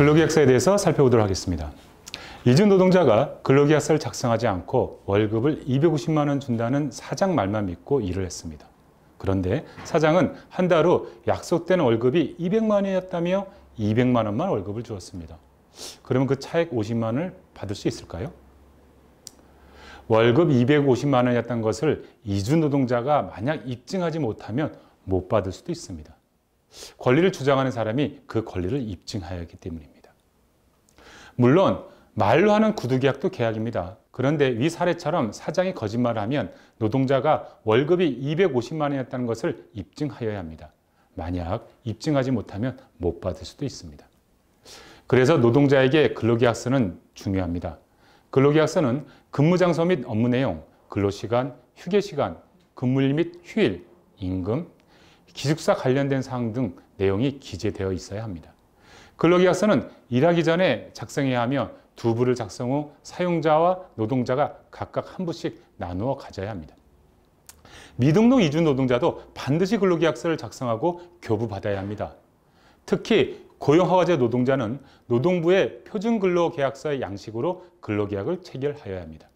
근로계약서에 대해서 살펴보도록 하겠습니다. 이주 노동자가 근로계약서를 작성하지 않고 월급을 250만 원 준다는 사장 말만 믿고 일을 했습니다. 그런데 사장은 한 달 후 약속된 월급이 200만 원이었다며 200만 원만 월급을 주었습니다. 그러면 그 차액 50만 원을 받을 수 있을까요? 월급 250만 원이었던 것을 이주 노동자가 만약 입증하지 못하면 못 받을 수도 있습니다. 권리를 주장하는 사람이 그 권리를 입증해야 하기 때문입니다. 물론 말로 하는 구두계약도 계약입니다. 그런데 위 사례처럼 사장이 거짓말을 하면 노동자가 월급이 250만 원이었다는 것을 입증하여야 합니다. 만약 입증하지 못하면 못 받을 수도 있습니다. 그래서 노동자에게 근로계약서는 중요합니다. 근로계약서는 근무장소 및 업무 내용, 근로시간, 휴게시간, 근무일 및 휴일, 임금, 기숙사 관련된 사항 등 내용이 기재되어 있어야 합니다. 근로계약서는 일하기 전에 작성해야 하며 두 부를 작성 후 사용자와 노동자가 각각 한 부씩 나누어 가져야 합니다. 미등록 이주 노동자도 반드시 근로계약서를 작성하고 교부받아야 합니다. 특히 고용허가제 노동자는 노동부의 표준근로계약서의 양식으로 근로계약을 체결하여야 합니다.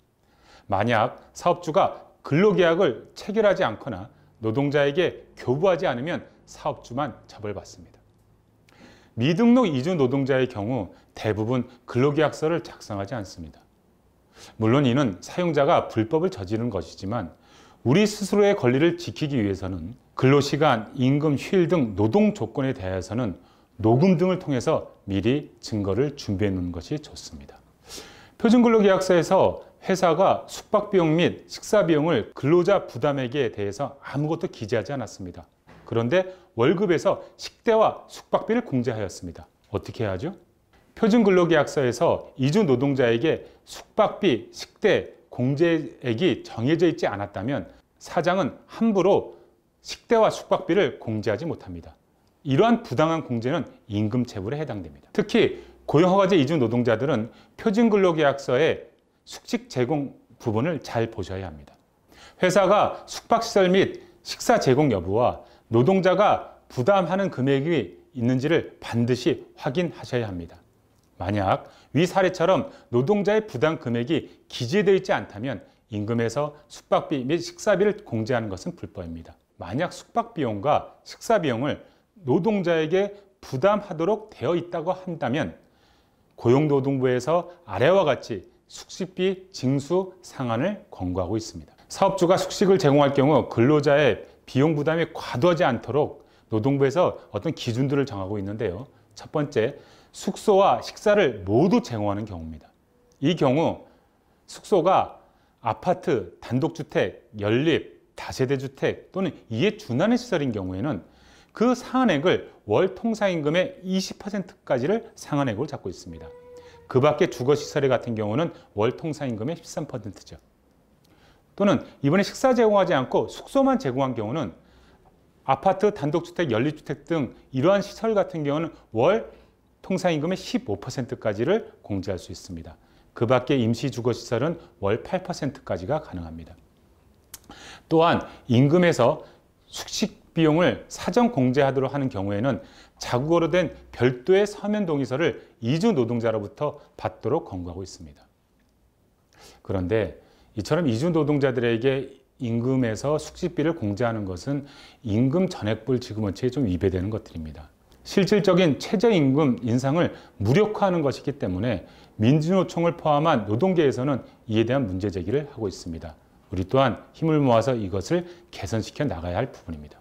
만약 사업주가 근로계약을 체결하지 않거나 노동자에게 교부하지 않으면 사업주만 처벌받습니다. 미등록 이주 노동자의 경우 대부분 근로계약서를 작성하지 않습니다. 물론 이는 사용자가 불법을 저지른 것이지만 우리 스스로의 권리를 지키기 위해서는 근로시간, 임금, 휴일 등 노동 조건에 대해서는 녹음 등을 통해서 미리 증거를 준비해 놓는 것이 좋습니다. 표준근로계약서에서 회사가 숙박비용 및 식사비용을 근로자 부담액에 대해서 아무것도 기재하지 않았습니다. 그런데 월급에서 식대와 숙박비를 공제하였습니다. 어떻게 해야죠? 표준근로계약서에서 이주 노동자에게 숙박비, 식대, 공제액이 정해져 있지 않았다면 사장은 함부로 식대와 숙박비를 공제하지 못합니다. 이러한 부당한 공제는 임금체불에 해당됩니다. 특히 고용허가제 이주 노동자들은 표준근로계약서의 숙식 제공 부분을 잘 보셔야 합니다. 회사가 숙박시설 및 식사 제공 여부와 노동자가 부담하는 금액이 있는지를 반드시 확인하셔야 합니다. 만약 위 사례처럼 노동자의 부담 금액이 기재되어 있지 않다면 임금에서 숙박비 및 식사비를 공제하는 것은 불법입니다. 만약 숙박비용과 식사비용을 노동자에게 부담하도록 되어 있다고 한다면 고용노동부에서 아래와 같이 숙식비 징수 상한을 권고하고 있습니다. 사업주가 숙식을 제공할 경우 근로자의 비용 부담이 과도하지 않도록 노동부에서 어떤 기준들을 정하고 있는데요. 첫 번째, 숙소와 식사를 모두 제공하는 경우입니다. 이 경우 숙소가 아파트, 단독주택, 연립, 다세대 주택 또는 이에 준하는 시설인 경우에는 그 상한액을 월 통상임금의 20%까지를 상한액으로 잡고 있습니다. 그 밖에 주거시설 같은 경우는 월 통상임금의 13%죠. 또는 이번에 식사 제공하지 않고 숙소만 제공한 경우는 아파트, 단독주택, 연립주택 등 이러한 시설 같은 경우는 월 통상임금의 15%까지를 공제할 수 있습니다. 그 밖에 임시주거시설은 월 8%까지가 가능합니다. 또한 임금에서 숙식 비용을 사전 공제하도록 하는 경우에는 자국어로 된 별도의 서면 동의서를 이주 노동자로부터 받도록 권고하고 있습니다. 그런데 이처럼 이주 노동자들에게 임금에서 숙식비를 공제하는 것은 임금 전액불 지급 원칙에 좀 위배되는 것들입니다. 실질적인 최저임금 인상을 무력화하는 것이기 때문에 민주노총을 포함한 노동계에서는 이에 대한 문제 제기를 하고 있습니다. 우리 또한 힘을 모아서 이것을 개선시켜 나가야 할 부분입니다.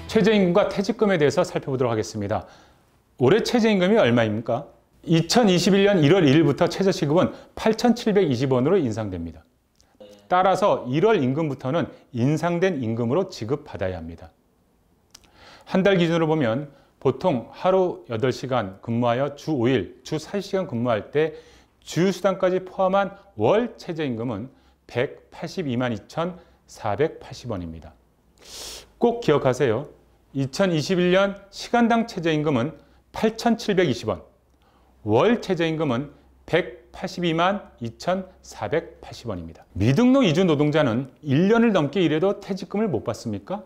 최저임금과 퇴직금에 대해서 살펴보도록 하겠습니다. 올해 최저임금이 얼마입니까? 2021년 1월 1일부터 최저시급은 8,720원으로 인상됩니다. 따라서 1월 임금부터는 인상된 임금으로 지급받아야 합니다. 한 달 기준으로 보면 보통 하루 8시간 근무하여 주 5일, 주 40시간 근무할 때 주휴수당까지 포함한 월 최저임금은 182만 2,480원입니다. 꼭 기억하세요. 2021년 시간당 최저임금은 8,720원, 월 최저임금은 182만 2,480원입니다. 미등록 이주 노동자는 1년을 넘게 일해도 퇴직금을 못 받습니까?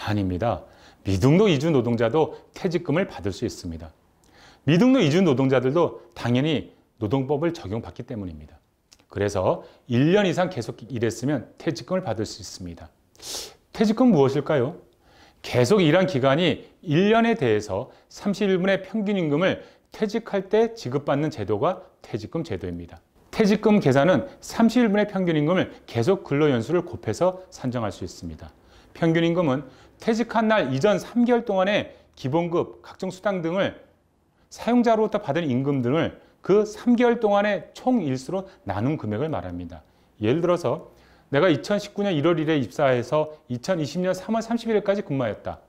아닙니다. 미등록 이주 노동자도 퇴직금을 받을 수 있습니다. 미등록 이주 노동자들도 당연히 노동법을 적용받기 때문입니다. 그래서 1년 이상 계속 일했으면 퇴직금을 받을 수 있습니다. 퇴직금 무엇일까요? 계속 일한 기간이 1년에 대해서 31분의 평균임금을 퇴직할 때 지급받는 제도가 퇴직금 제도입니다. 퇴직금 계산은 31분의 평균임금을 계속 근로연수를 곱해서 산정할 수 있습니다. 평균임금은 퇴직한 날 이전 3개월 동안의 기본급, 각종 수당 등을 사용자로부터 받은 임금 등을 그 3개월 동안의 총 일수로 나눈 금액을 말합니다. 예를 들어서 내가 2019년 1월 1일에 입사해서 2020년 3월 31일까지 근무하였다.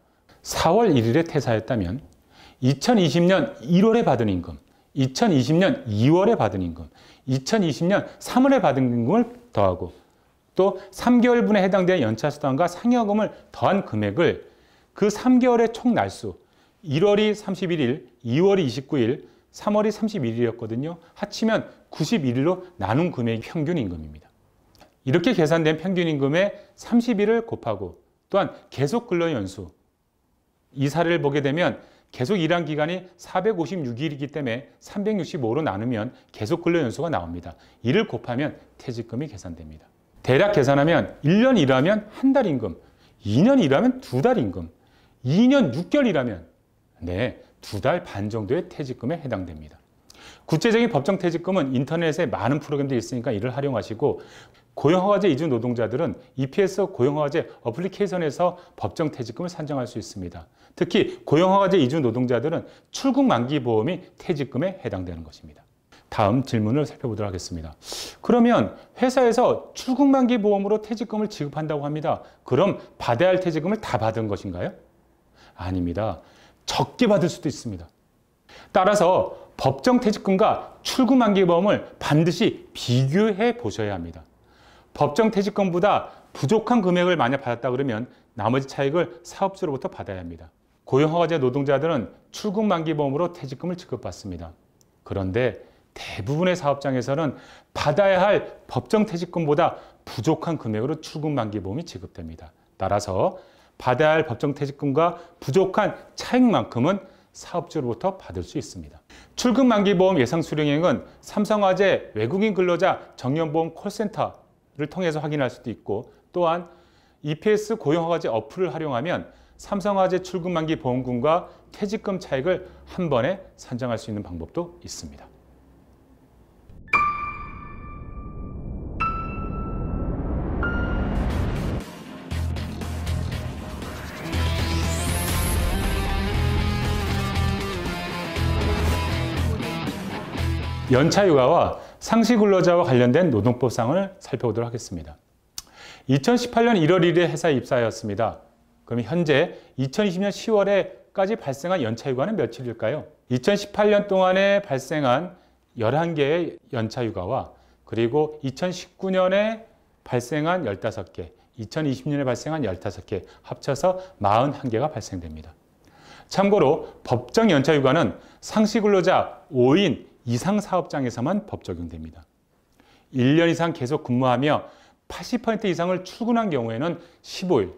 4월 1일에 퇴사했다면 2020년 1월에 받은 임금, 2020년 2월에 받은 임금, 2020년 3월에 받은 임금을 더하고 또 3개월분에 해당되는 연차수당과 상여금을 더한 금액을 그 3개월의 총 날수, 1월이 31일, 2월이 29일, 3월이 31일이었거든요. 합치면 91일로 나눈 금액이 평균임금입니다. 이렇게 계산된 평균임금의 30일을 곱하고 또한 계속 근로연수, 이 사례를 보게 되면 계속 일한 기간이 456일이기 때문에 365로 나누면 계속 근로연수가 나옵니다. 이를 곱하면 퇴직금이 계산됩니다. 대략 계산하면 1년 일하면 한 달 임금, 2년 일하면 2달 임금, 2년 6개월 일하면 2달 반 정도의 퇴직금에 해당됩니다. 구체적인 법정 퇴직금은 인터넷에 많은 프로그램들이 있으니까 이를 활용하시고 고용허가제 이주 노동자들은 EPS 고용허가제 어플리케이션에서 법정 퇴직금을 산정할 수 있습니다. 특히 고용허가제 이주 노동자들은 출국 만기 보험이 퇴직금에 해당되는 것입니다. 다음 질문을 살펴보도록 하겠습니다. 그러면 회사에서 출국 만기 보험으로 퇴직금을 지급한다고 합니다. 그럼 받아야 할 퇴직금을 다 받은 것인가요? 아닙니다. 적게 받을 수도 있습니다. 따라서 법정 퇴직금과 출국 만기 보험을 반드시 비교해 보셔야 합니다. 법정 퇴직금보다 부족한 금액을 만약 받았다 그러면 나머지 차익을 사업주로부터 받아야 합니다. 고용허가제 노동자들은 출국 만기 보험으로 퇴직금을 지급받습니다. 그런데 대부분의 사업장에서는 받아야 할 법정 퇴직금보다 부족한 금액으로 출국 만기 보험이 지급됩니다. 따라서 받아야 할 법정 퇴직금과 부족한 차익만큼은 사업주로부터 받을 수 있습니다. 출국 만기 보험 예상 수령액은 삼성화재 외국인 근로자 정년보험 콜센터를 통해서 확인할 수도 있고 또한 EPS 고용허가제 어플을 활용하면 삼성화재 출국 만기 보험금과 퇴직금 차익을 한 번에 산정할 수 있는 방법도 있습니다. 연차휴가와 상시근로자와 관련된 노동법 사항을 살펴보도록 하겠습니다. 2018년 1월 1일에 회사에 입사하였습니다. 그럼 현재 2020년 10월에까지 발생한 연차휴가는 며칠일까요? 2018년 동안에 발생한 11개의 연차휴가와 그리고 2019년에 발생한 15개, 2020년에 발생한 15개, 합쳐서 41개가 발생됩니다. 참고로 법정 연차휴가는 상시근로자 5인 이상 사업장에서만 법 적용됩니다. 1년 이상 계속 근무하며 80% 이상을 출근한 경우에는 15일,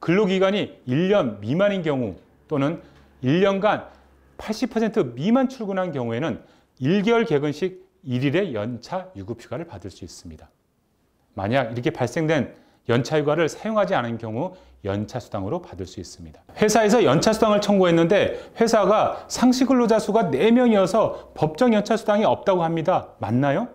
근로기간이 1년 미만인 경우 또는 1년간 80% 미만 출근한 경우에는 1개월 개근식 1일의 연차 유급휴가를 받을 수 있습니다. 만약 이렇게 발생된 연차휴가를 사용하지 않은 경우 연차수당으로 받을 수 있습니다. 회사에서 연차수당을 청구했는데 회사가 상시근로자 수가 4명이어서 법정 연차수당이 없다고 합니다. 맞나요?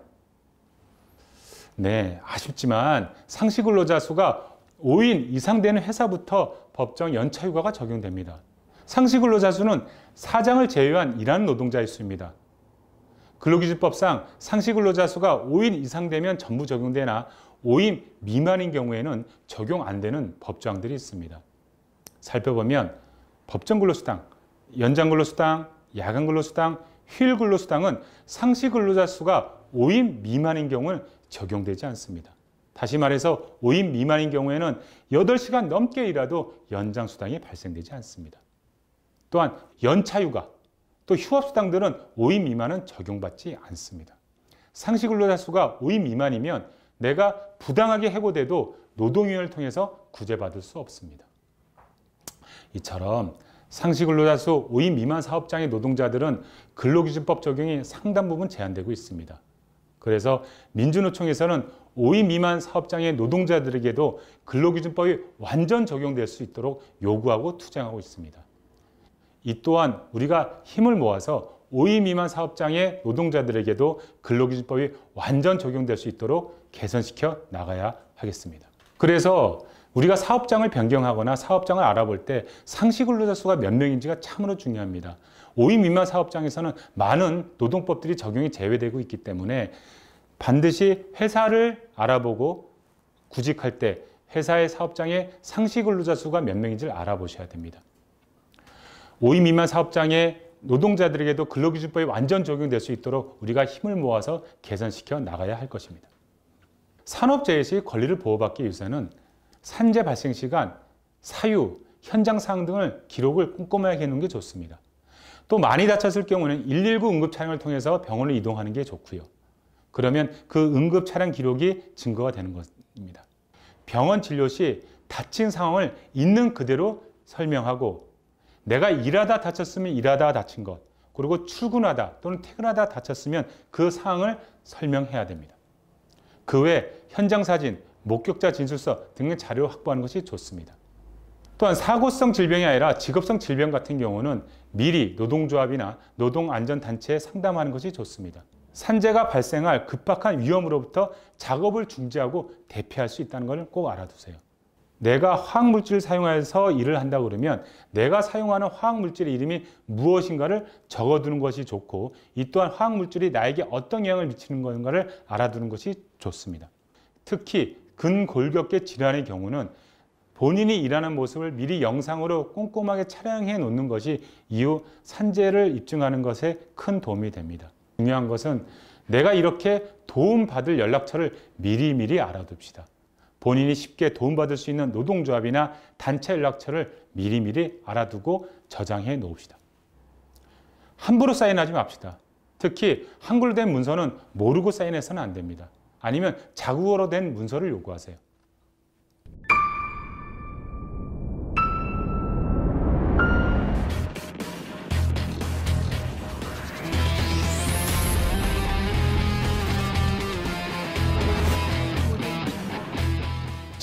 네, 아쉽지만 상시근로자 수가 5인 이상 되는 회사부터 법정 연차휴가가 적용됩니다. 상시근로자 수는 사장을 제외한 일하는 노동자의 수입니다. 근로기준법상 상시근로자 수가 5인 이상 되면 전부 적용되나 5인 미만인 경우에는 적용 안 되는 법조항들이 있습니다. 살펴보면 법정근로수당, 연장근로수당, 야간근로수당, 휴일근로수당은 상시근로자 수가 5인 미만인 경우는 적용되지 않습니다. 다시 말해서 5인 미만인 경우에는 8시간 넘게 일해도 연장수당이 발생되지 않습니다. 또한 연차휴가, 또 휴업수당들은 5인 미만은 적용받지 않습니다. 상시근로자 수가 5인 미만이면 내가 부당하게 해고돼도 노동위원회를 통해서 구제받을 수 없습니다. 이처럼 상시근로자 수 5인 미만 사업장의 노동자들은 근로기준법 적용이 상당 부분 제한되고 있습니다. 그래서 민주노총에서는 5인 미만 사업장의 노동자들에게도 근로기준법이 완전 적용될 수 있도록 요구하고 투쟁하고 있습니다. 이 또한 우리가 힘을 모아서 5인 미만 사업장의 노동자들에게도 근로기준법이 완전 적용될 수 있도록 개선시켜 나가야 하겠습니다. 그래서 우리가 사업장을 변경하거나 사업장을 알아볼 때 상시근로자 수가 몇 명인지가 참으로 중요합니다. 5인 미만 사업장에서는 많은 노동법들이 적용이 제외되고 있기 때문에 반드시 회사를 알아보고 구직할 때 회사의 사업장의 상시근로자 수가 몇 명인지를 알아보셔야 됩니다. 5인 미만 사업장의 노동자들에게도 근로기준법이 완전 적용될 수 있도록 우리가 힘을 모아서 개선시켜 나가야 할 것입니다. 산업재해 시 권리를 보호받기 위해서는 산재 발생 시간, 사유, 현장 상황 등을 기록을 꼼꼼하게 해놓는 게 좋습니다. 또 많이 다쳤을 경우는 119 응급 차량을 통해서 병원을 이동하는 게 좋고요. 그러면 그 응급 차량 기록이 증거가 되는 것입니다. 병원 진료 시 다친 상황을 있는 그대로 설명하고 내가 일하다 다쳤으면 일하다가 다친 것, 그리고 출근하다 또는 퇴근하다 다쳤으면 그 상황을 설명해야 됩니다. 그 외 현장 사진, 목격자 진술서 등의 자료를 확보하는 것이 좋습니다. 또한 사고성 질병이 아니라 직업성 질병 같은 경우는 미리 노동조합이나 노동안전단체에 상담하는 것이 좋습니다. 산재가 발생할 급박한 위험으로부터 작업을 중지하고 대피할 수 있다는 것을 꼭 알아두세요. 내가 화학물질을 사용해서 일을 한다고 그러면 내가 사용하는 화학물질의 이름이 무엇인가를 적어두는 것이 좋고, 이 또한 화학물질이 나에게 어떤 영향을 미치는 건가를 알아두는 것이 좋습니다. 특히 근골격계 질환의 경우는 본인이 일하는 모습을 미리 영상으로 꼼꼼하게 촬영해 놓는 것이 이후 산재를 입증하는 것에 큰 도움이 됩니다. 중요한 것은 내가 이렇게 도움받을 연락처를 미리미리 알아둡시다. 본인이 쉽게 도움받을 수 있는 노동조합이나 단체 연락처를 미리미리 알아두고 저장해 놓읍시다. 함부로 사인하지 맙시다. 특히 한글로 된 문서는 모르고 사인해서는 안 됩니다. 아니면 자국어로 된 문서를 요구하세요.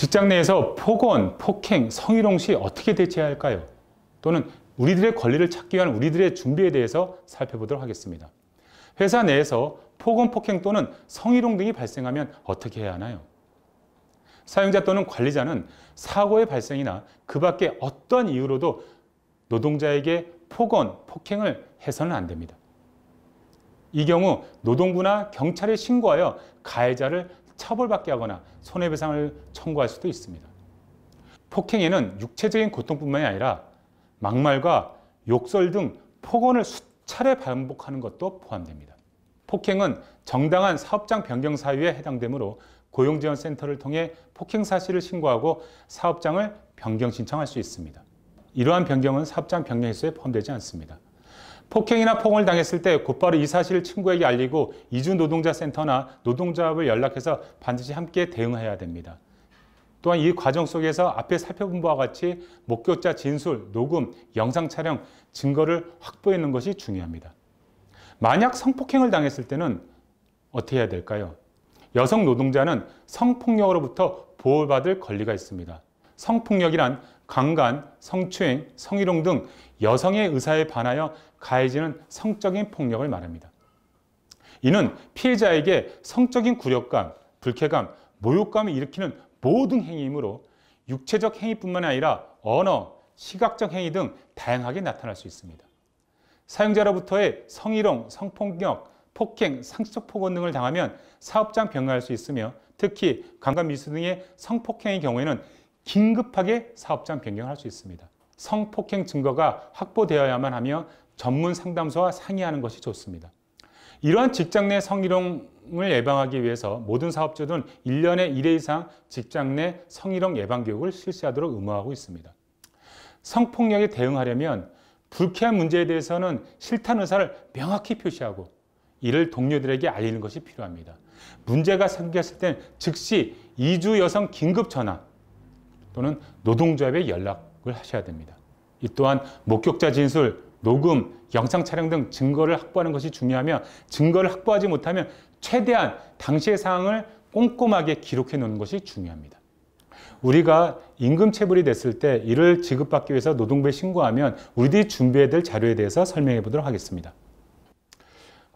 직장 내에서 폭언, 폭행, 성희롱 시 어떻게 대처해야 할까요? 또는 우리들의 권리를 찾기 위한 우리들의 준비에 대해서 살펴보도록 하겠습니다. 회사 내에서 폭언, 폭행 또는 성희롱 등이 발생하면 어떻게 해야 하나요? 사용자 또는 관리자는 사고의 발생이나 그 밖에 어떤 이유로도 노동자에게 폭언, 폭행을 해서는 안 됩니다. 이 경우 노동부나 경찰에 신고하여 가해자를 처벌받게 하거나 손해배상을 청구할 수도 있습니다. 폭행에는 육체적인 고통뿐만이 아니라 막말과 욕설 등 폭언을 수차례 반복하는 것도 포함됩니다. 폭행은 정당한 사업장 변경 사유에 해당되므로 고용지원센터를 통해 폭행 사실을 신고하고 사업장을 변경 신청할 수 있습니다. 이러한 변경은 사업장 변경 횟수에 포함되지 않습니다. 폭행이나 폭언을 당했을 때 곧바로 이 사실을 친구에게 알리고 이주노동자센터나 노동조합을 연락해서 반드시 함께 대응해야 됩니다. 또한 이 과정 속에서 앞에 살펴본 바와 같이 목격자 진술, 녹음, 영상 촬영, 증거를 확보해 놓는 것이 중요합니다. 만약 성폭행을 당했을 때는 어떻게 해야 될까요? 여성 노동자는 성폭력으로부터 보호받을 권리가 있습니다. 성폭력이란 강간, 성추행, 성희롱 등 여성의 의사에 반하여 가해지는 성적인 폭력을 말합니다. 이는 피해자에게 성적인 굴욕감, 불쾌감, 모욕감을 일으키는 모든 행위이므로 육체적 행위뿐만 아니라 언어, 시각적 행위 등 다양하게 나타날 수 있습니다. 사용자로부터의 성희롱, 성폭력, 폭행, 상습적 폭언 등을 당하면 사업장 변경할 수 있으며, 특히 강간 미수 등의 성폭행의 경우에는 긴급하게 사업장 변경할 수 있습니다. 성폭행 증거가 확보되어야만 하며 전문 상담소와 상의하는 것이 좋습니다. 이러한 직장 내 성희롱을 예방하기 위해서 모든 사업주들은 1년에 1회 이상 직장 내 성희롱 예방 교육을 실시하도록 의무화하고 있습니다. 성폭력에 대응하려면 불쾌한 문제에 대해서는 싫다는 의사를 명확히 표시하고 이를 동료들에게 알리는 것이 필요합니다. 문제가 생겼을 땐 즉시 이주 여성 긴급 전화 또는 노동조합에 연락을 하셔야 됩니다. 이 또한 목격자 진술, 녹음, 영상 촬영 등 증거를 확보하는 것이 중요하며 증거를 확보하지 못하면 최대한 당시의 상황을 꼼꼼하게 기록해 놓는 것이 중요합니다. 우리가 임금 체불이 됐을 때 이를 지급받기 위해서 노동부에 신고하면 우리들이 준비해야 될 자료에 대해서 설명해 보도록 하겠습니다.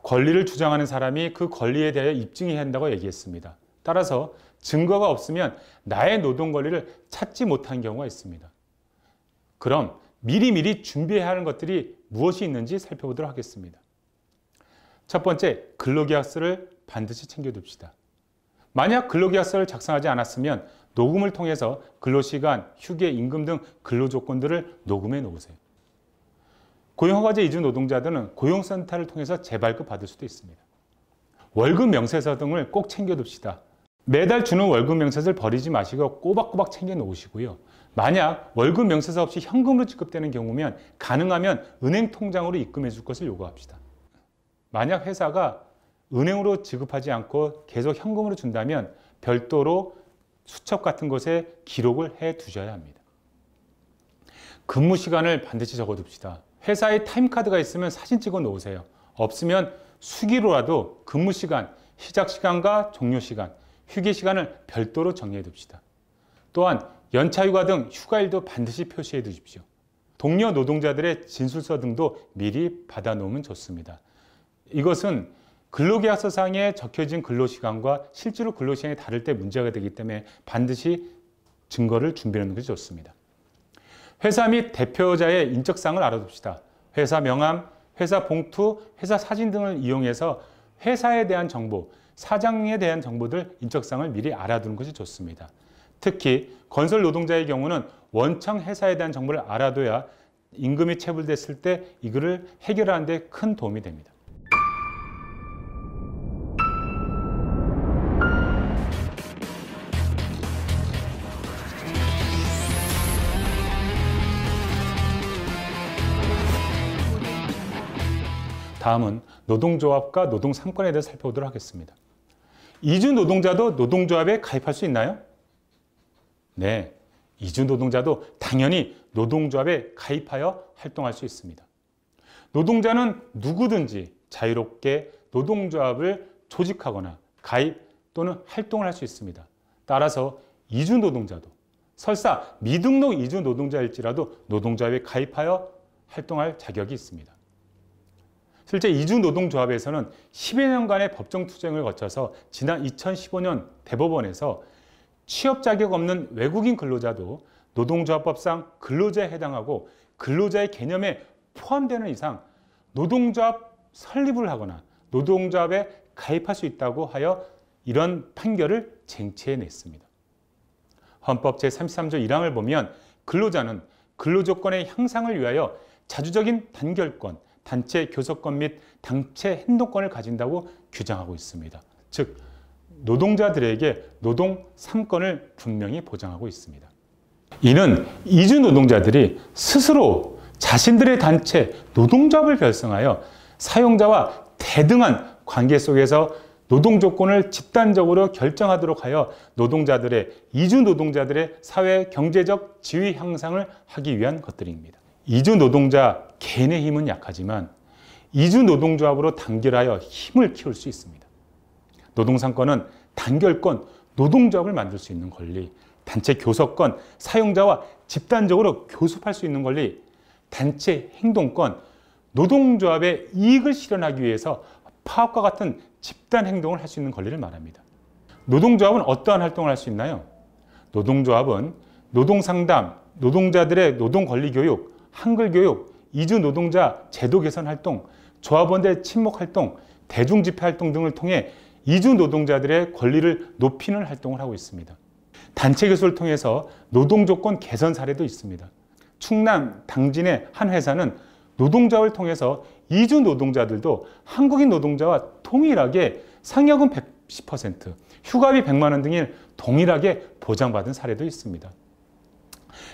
권리를 주장하는 사람이 그 권리에 대하여 입증해야 한다고 얘기했습니다. 따라서 증거가 없으면 나의 노동 권리를 찾지 못한 경우가 있습니다. 그럼 미리미리 준비해야 하는 것들이 무엇이 있는지 살펴보도록 하겠습니다. 첫 번째, 근로계약서를 반드시 챙겨둡시다. 만약 근로계약서를 작성하지 않았으면 녹음을 통해서 근로시간, 휴게, 임금 등 근로조건들을 녹음해 놓으세요. 고용허가제 이주 노동자들은 고용센터를 통해서 재발급 받을 수도 있습니다. 월급 명세서 등을 꼭 챙겨둡시다. 매달 주는 월급 명세서를 버리지 마시고 꼬박꼬박 챙겨 놓으시고요. 만약 월급 명세서 없이 현금으로 지급되는 경우면 가능하면 은행 통장으로 입금해 줄 것을 요구합시다. 만약 회사가 은행으로 지급하지 않고 계속 현금으로 준다면 별도로 수첩 같은 곳에 기록을 해 두셔야 합니다. 근무 시간을 반드시 적어둡시다. 회사에 타임카드가 있으면 사진 찍어 놓으세요. 없으면 수기로라도 근무 시간, 시작 시간과 종료 시간, 휴게 시간을 별도로 정리해 둡시다. 또한 연차휴가 등 휴가일도 반드시 표시해 두십시오. 동료 노동자들의 진술서 등도 미리 받아 놓으면 좋습니다. 이것은 근로계약서상에 적혀진 근로시간과 실제로 근로시간이 다를 때 문제가 되기 때문에 반드시 증거를 준비해 놓는 것이 좋습니다. 회사 및 대표자의 인적사항을 알아둡시다. 회사 명함, 회사 봉투, 회사 사진 등을 이용해서 회사에 대한 정보, 사장에 대한 정보들, 인적사항을 미리 알아두는 것이 좋습니다. 특히 건설 노동자의 경우는 원청 회사에 대한 정보를 알아둬야 임금이 체불됐을 때 이거를 해결하는 데 큰 도움이 됩니다. 다음은 노동조합과 노동상권에 대해 살펴보도록 하겠습니다. 이주 노동자도 노동조합에 가입할 수 있나요? 네, 이주 노동자도 당연히 노동조합에 가입하여 활동할 수 있습니다. 노동자는 누구든지 자유롭게 노동조합을 조직하거나 가입 또는 활동을 할 수 있습니다. 따라서 이주 노동자도 설사 미등록 이주 노동자일지라도 노동조합에 가입하여 활동할 자격이 있습니다. 실제 이주 노동조합에서는 10여 년간의 법정 투쟁을 거쳐서 지난 2015년 대법원에서 취업 자격 없는 외국인 근로자도 노동조합법상 근로자에 해당하고 근로자의 개념에 포함되는 이상 노동조합 설립을 하거나 노동조합에 가입할 수 있다고 하여 이런 판결을 쟁취해냈습니다. 헌법 제33조 1항을 보면 근로자는 근로조건의 향상을 위하여 자주적인 단결권, 단체 교섭권 및 단체 행동권을 가진다고 규정하고 있습니다. 즉, 노동자들에게 노동 3권을 분명히 보장하고 있습니다. 이는 이주 노동자들이 스스로 자신들의 단체 노동조합을 결성하여 사용자와 대등한 관계 속에서 노동 조건을 집단적으로 결정하도록 하여 노동자들의 이주 노동자들의 사회 경제적 지위 향상을 하기 위한 것들입니다. 이주 노동자 개인의 힘은 약하지만 이주 노동조합으로 단결하여 힘을 키울 수 있습니다. 노동상권은 단결권, 노동조합을 만들 수 있는 권리, 단체 교섭권, 사용자와 집단적으로 교섭할 수 있는 권리, 단체 행동권, 노동조합의 이익을 실현하기 위해서 파업과 같은 집단 행동을 할 수 있는 권리를 말합니다. 노동조합은 어떠한 활동을 할 수 있나요? 노동조합은 노동상담, 노동자들의 노동권리교육, 한글교육, 이주 노동자 제도 개선 활동, 조합원대 친목 활동, 대중집회 활동 등을 통해 이주 노동자들의 권리를 높이는 활동을 하고 있습니다. 단체 교섭을 통해서 노동조건 개선 사례도 있습니다. 충남 당진의 한 회사는 노동조합을 통해서 이주 노동자들도 한국인 노동자와 동일하게 상여금 110%, 휴가비 100만 원 등을 동일하게 보장받은 사례도 있습니다.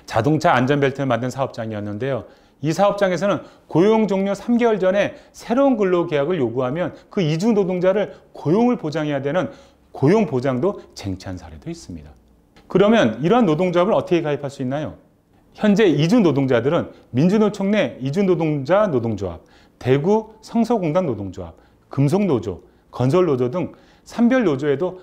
자동차 안전벨트를 만든 사업장이었는데요. 이 사업장에서는 고용 종료 3개월 전에 새로운 근로계약을 요구하면 그 이주 노동자를 고용을 보장해야 되는 고용보장도 쟁취한 사례도 있습니다. 그러면 이러한 노동조합을 어떻게 가입할 수 있나요? 현재 이주 노동자들은 민주노총 내 이주노동자 노동조합, 대구 성서공단 노동조합, 금속노조, 건설노조 등 산별노조에도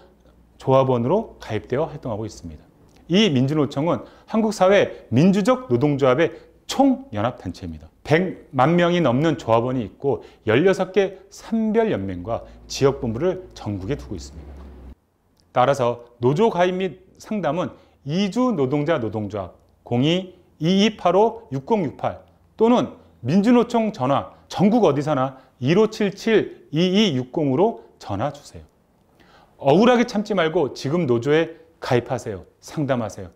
조합원으로 가입되어 활동하고 있습니다. 이 민주노총은 한국사회 민주적 노동조합의 총연합단체입니다. 100만 명이 넘는 조합원이 있고 16개 산별연맹과 지역본부를 전국에 두고 있습니다. 따라서 노조 가입 및 상담은 이주 노동자 노동조합 02-2285-6068 또는 민주노총 전화 전국 어디서나 1577-2260으로 전화 주세요. 억울하게 참지 말고 지금 노조에 가입하세요. 상담하세요.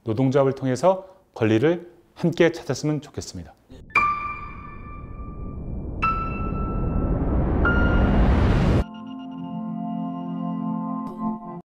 노동조합을 통해서 권리를 함께 찾았으면 좋겠습니다.